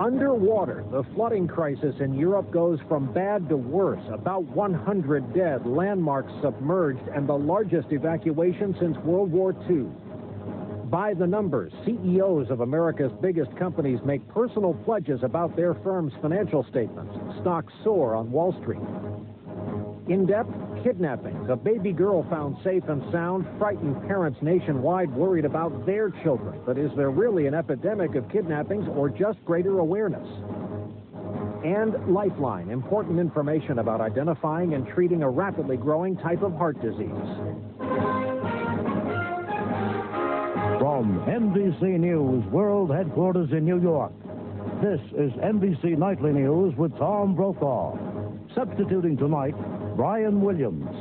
Underwater, the flooding crisis in Europe goes from bad to worse. About 100 dead, landmarks submerged, and the largest evacuation since World War II. By the numbers, CEOs of America's biggest companies make personal pledges about their firm's financial statements. Stocks soar on Wall Street. In depth, kidnappings. A baby girl found safe and sound. Frightened parents nationwide worried about their children. But is there really an epidemic of kidnappings or just greater awareness? And Lifeline, important information about identifying and treating a rapidly growing type of heart disease. From NBC News World Headquarters in New York, this is NBC Nightly News with Tom Brokaw. Substituting tonight, Brian Williams.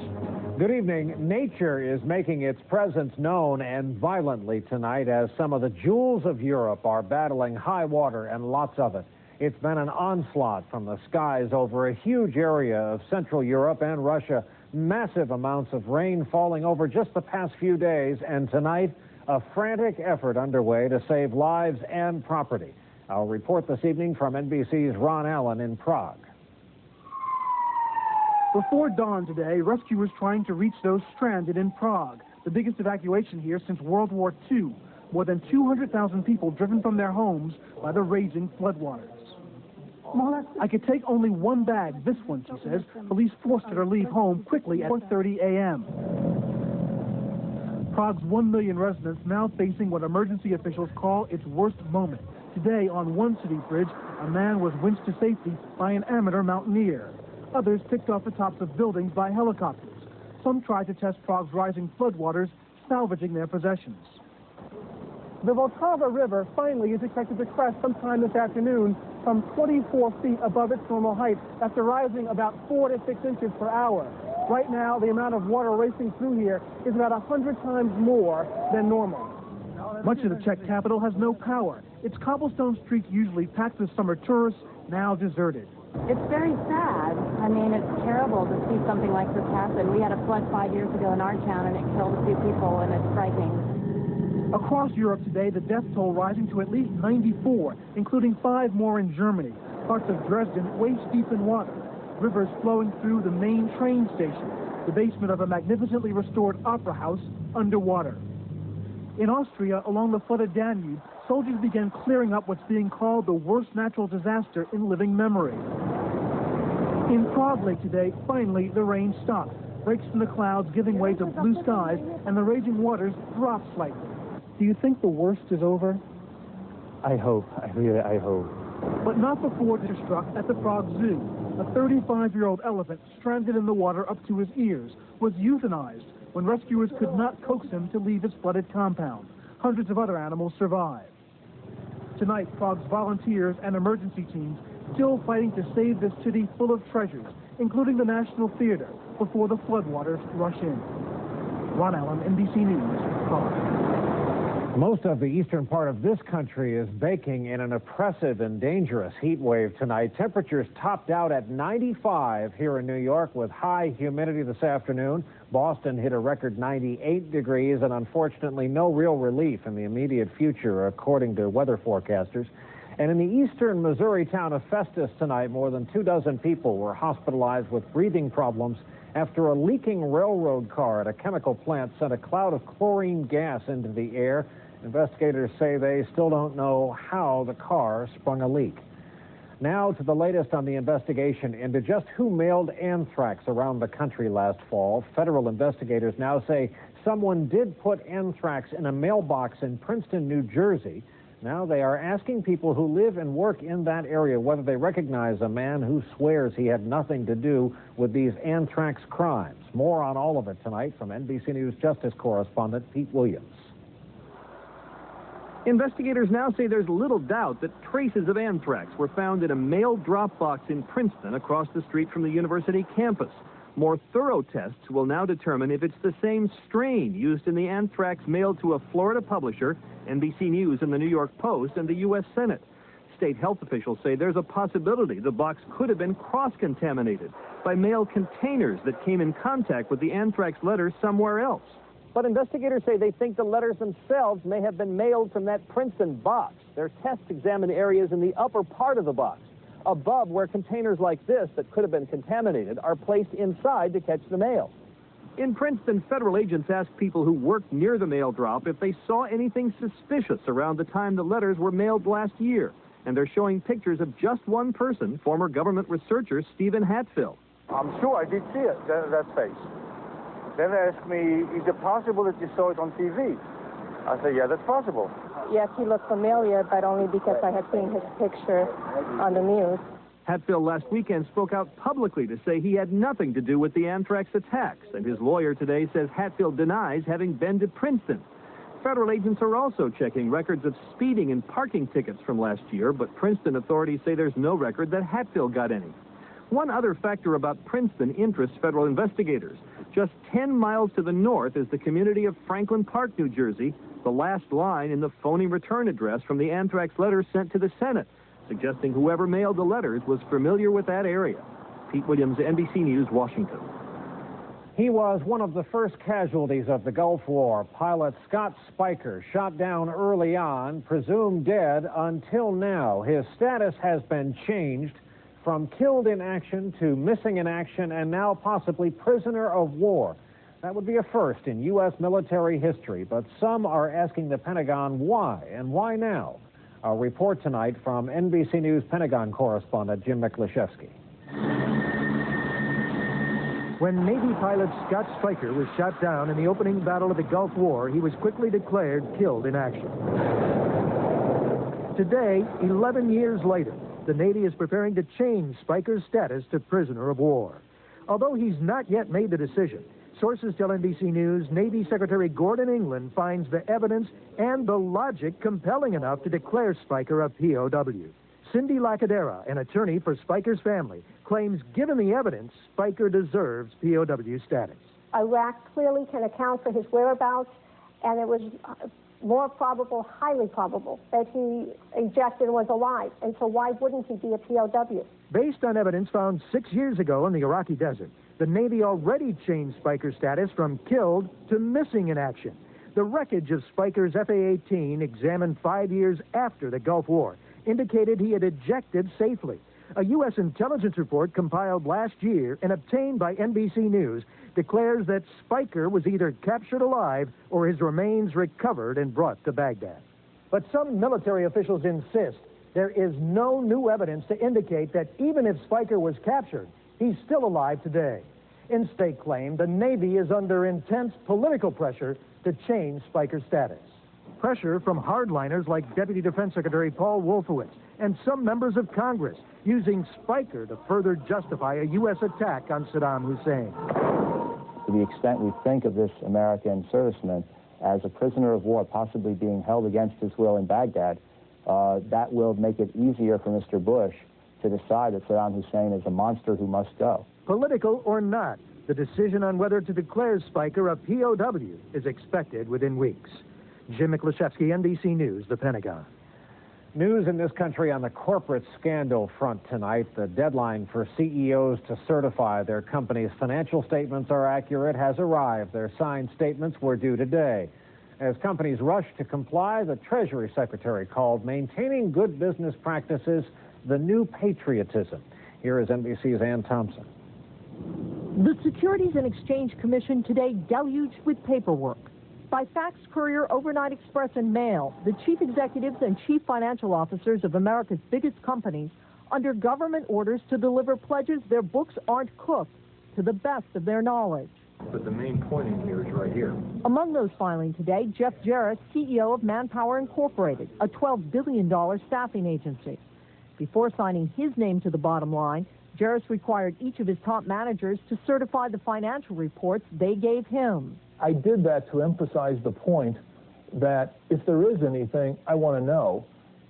Good evening. Nature is making its presence known and violently tonight as some of the jewels of Europe are battling high water and lots of it. It's been an onslaught from the skies over a huge area of Central Europe and Russia. Massive amounts of rain falling over just the past few days, and tonight, a frantic effort underway to save lives and property. I'll report this evening from NBC's Ron Allen in Prague. Before dawn today, rescuers trying to reach those stranded in Prague, the biggest evacuation here since World War II. More than 200,000 people driven from their homes by the raging floodwaters. I could take only one bag, this one, she says. Police forced her to leave home quickly at 4:30 a.m. Prague's 1 million residents now facing what emergency officials call its worst moment. Today, on one city bridge, a man was winched to safety by an amateur mountaineer. Others picked off the tops of buildings by helicopters. Some tried to test Prague's rising floodwaters, salvaging their possessions. The Vltava River finally is expected to crest sometime this afternoon, some 24 feet above its normal height, after rising about 4 to 6 inches per hour. Right now, the amount of water racing through here is about 100 times more than normal. Much of the Czech capital has no power. Its cobblestone streets, usually packed with summer tourists, now deserted. It's very sad. I mean, it's terrible to see something like this happen. We had a flood 5 years ago in our town, and it killed a few people, and it's frightening. Across Europe today, the death toll rising to at least 94, including 5 more in Germany. Parts of Dresden waist-deep in water. Rivers flowing through the main train station, the basement of a magnificently restored opera house underwater. In Austria, along the flooded Danube, soldiers began clearing up what's being called the worst natural disaster in living memory. In Prague Lake today, finally, the rain stopped. Breaks from the clouds giving way to blue skies, and the raging waters dropped slightly. Do you think the worst is over? I hope. I hope. But not before it struck at the Prague Zoo. A 35-year-old elephant, stranded in the water up to his ears, was euthanized when rescuers could not coax him to leave his flooded compound. Hundreds of other animals survived. Tonight, Prague's volunteers and emergency teams still fighting to save this city full of treasures, including the National Theater, before the floodwaters rush in. Ron Allen, NBC News, Prague. Most of the eastern part of this country is baking in an oppressive and dangerous heat wave tonight. Temperatures topped out at 95 here in New York with high humidity this afternoon. Boston hit a record 98 degrees, and unfortunately no real relief in the immediate future, according to weather forecasters. And in the eastern Missouri town of Festus tonight, more than 24 people were hospitalized with breathing problems after a leaking railroad car at a chemical plant sent a cloud of chlorine gas into the air. Investigators say they still don't know how the car sprung a leak. Now to the latest on the investigation into just who mailed anthrax around the country last fall. Federal investigators now say someone did put anthrax in a mailbox in Princeton, New Jersey. Now they are asking people who live and work in that area whether they recognize a man who swears he had nothing to do with these anthrax crimes. More on all of it tonight from NBC News Justice correspondent Pete Williams. Investigators now say there's little doubt that traces of anthrax were found in a mail drop box in Princeton across the street from the university campus. More thorough tests will now determine if it's the same strain used in the anthrax mailed to a Florida publisher, NBC News and the New York Post, and the U.S. Senate. State health officials say there's a possibility the box could have been cross-contaminated by mail containers that came in contact with the anthrax letters somewhere else. But investigators say they think the letters themselves may have been mailed from that Princeton box. Their tests examined areas in the upper part of the box, above where containers like this that could have been contaminated are placed inside to catch the mail. In Princeton, federal agents asked people who worked near the mail drop if they saw anything suspicious around the time the letters were mailed last year. And they're showing pictures of just one person, former government researcher Stephen Hatfield. I'm sure I did see it, that face. Then they asked me, is it possible that you saw it on TV? I said, yeah, that's possible. Yes, he looked familiar, but only because I had seen his picture on the news. Hatfield last weekend spoke out publicly to say he had nothing to do with the anthrax attacks, and his lawyer today says Hatfield denies having been to Princeton. Federal agents are also checking records of speeding and parking tickets from last year, but Princeton authorities say there's no record that Hatfield got any. One other factor about Princeton interests federal investigators. Just 10 miles to the north is the community of Franklin Park, New Jersey, the last line in the phony return address from the anthrax letter sent to the Senate, suggesting whoever mailed the letters was familiar with that area. Pete Williams, NBC News, Washington. He was one of the first casualties of the Gulf War. Pilot Scott Spiker shot down early on, presumed dead until now. His status has been changed from killed in action to missing in action and now possibly prisoner of war. That would be a first in U.S. military history, but some are asking the Pentagon why and why now. A report tonight from NBC News Pentagon correspondent Jim Miklaszewski. When Navy pilot Scott Spiker was shot down in the opening battle of the Gulf War, he was quickly declared killed in action. Today, 11 years later, the Navy is preparing to change Spiker's status to prisoner of war. Although he's not yet made the decision, sources tell NBC News Navy Secretary Gordon England finds the evidence and the logic compelling enough to declare Spiker a POW. Cindy Lacadera, an attorney for Spiker's family, claims given the evidence, Spiker deserves POW status. Iraq clearly can account for his whereabouts, and it was more probable, highly probable, that he ejected and was alive. And so why wouldn't he be a POW? Based on evidence found 6 years ago in the Iraqi desert, the Navy already changed Spiker's status from killed to missing in action. The wreckage of Spiker's FA-18, examined 5 years after the Gulf War, indicated he had ejected safely. A U.S. intelligence report compiled last year and obtained by NBC News declares that Spiker was either captured alive or his remains recovered and brought to Baghdad. But some military officials insist there is no new evidence to indicate that even if Spiker was captured, he's still alive today. In-state claim the Navy is under intense political pressure to change Spiker's status. Pressure from hardliners like Deputy Defense Secretary Paul Wolfowitz and some members of Congress using Spiker to further justify a U.S. attack on Saddam Hussein. To the extent we think of this American serviceman as a prisoner of war, possibly being held against his will in Baghdad, that will make it easier for Mr. Bush to decide that Saddam Hussein is a monster who must go. Political or not, the decision on whether to declare Spiker a POW is expected within weeks. Jim Miklaszewski, NBC News, the Pentagon. News in this country on the corporate scandal front tonight. The deadline for CEOs to certify their company's financial statements are accurate has arrived. Their signed statements were due today. As companies rush to comply, the Treasury Secretary called maintaining good business practices the new patriotism. Here is NBC's Ann Thompson. The Securities and Exchange Commission today deluged with paperwork. By fax, courier, overnight express, and mail, the chief executives and chief financial officers of America's biggest companies under government orders to deliver pledges their books aren't cooked to the best of their knowledge. But the main point in here is right here. Among those filing today, Jeff Jarrett, CEO of Manpower Incorporated, a $12 billion staffing agency. Before signing his name to the bottom line, Jarrett required each of his top managers to certify the financial reports they gave him. I did that to emphasize the point that if there is anything, I want to know,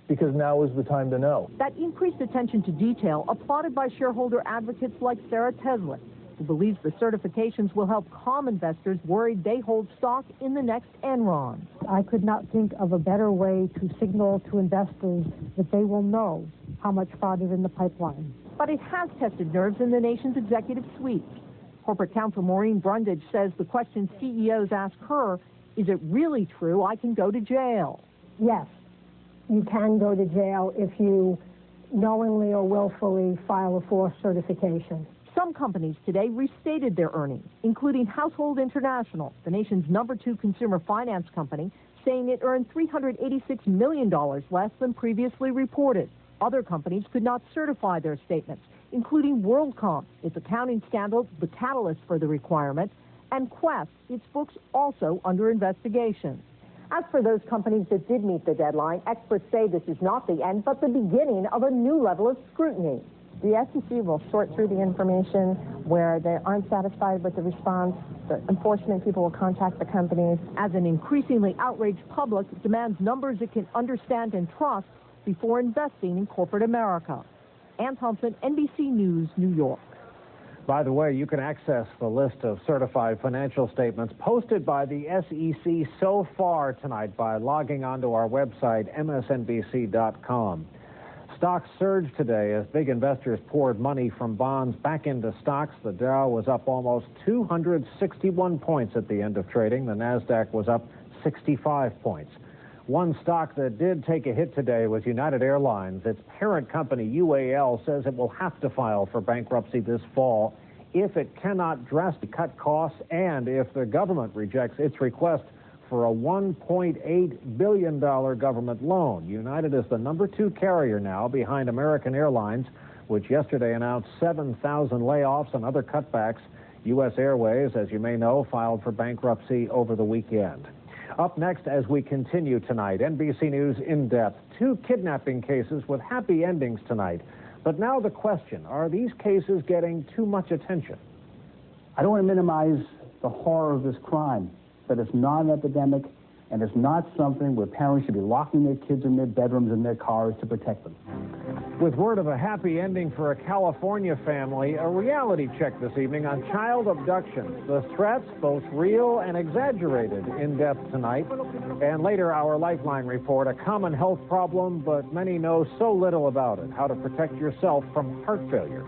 because now is the time to know. That increased attention to detail applauded by shareholder advocates like Sarah Teslin, who believes the certifications will help calm investors worried they hold stock in the next Enron. I could not think of a better way to signal to investors that they will know how much fraud is in the pipeline. But it has tested nerves in the nation's executive suite. Corporate counsel Maureen Brundage says the question CEOs ask her, is it really true I can go to jail? Yes, you can go to jail if you knowingly or willfully file a false certification. Some companies today restated their earnings, including Household International, the nation's #2 consumer finance company, saying it earned $386 million less than previously reported. Other companies could not certify their statements, including WorldCom, its accounting scandal, the catalyst for the requirement, and Quest, its books also under investigation. As for those companies that did meet the deadline, experts say this is not the end, but the beginning of a new level of scrutiny. The SEC will sort through the information where they aren't satisfied with the response. The enforcement people will contact the companies. As an increasingly outraged public demands numbers it can understand and trust before investing in corporate America. Ann Thompson, NBC News, New York. By the way, you can access the list of certified financial statements posted by the SEC so far tonight by logging onto our website, msnbc.com. Stocks surged today as big investors poured money from bonds back into stocks. The Dow was up almost 261 points at the end of trading. The Nasdaq was up 65 points. One stock that did take a hit today was United Airlines. Its parent company, UAL, says it will have to file for bankruptcy this fall if it cannot drastically cut costs and if the government rejects its request for a $1.8 billion government loan. United is the #2 carrier now behind American Airlines, which yesterday announced 7,000 layoffs and other cutbacks. U.S. Airways, as you may know, filed for bankruptcy over the weekend. Up next, as we continue tonight, NBC News In Depth. 2 kidnapping cases with happy endings tonight. But now the question, are these cases getting too much attention? I don't want to minimize the horror of this crime, but it's not an epidemic, and it's not something where parents should be locking their kids in their bedrooms and their cars to protect them. With word of a happy ending for a California family, a reality check this evening on child abductions. The threats, both real and exaggerated, in depth tonight. And later, our Lifeline report, a common health problem, but many know so little about it, how to protect yourself from heart failure.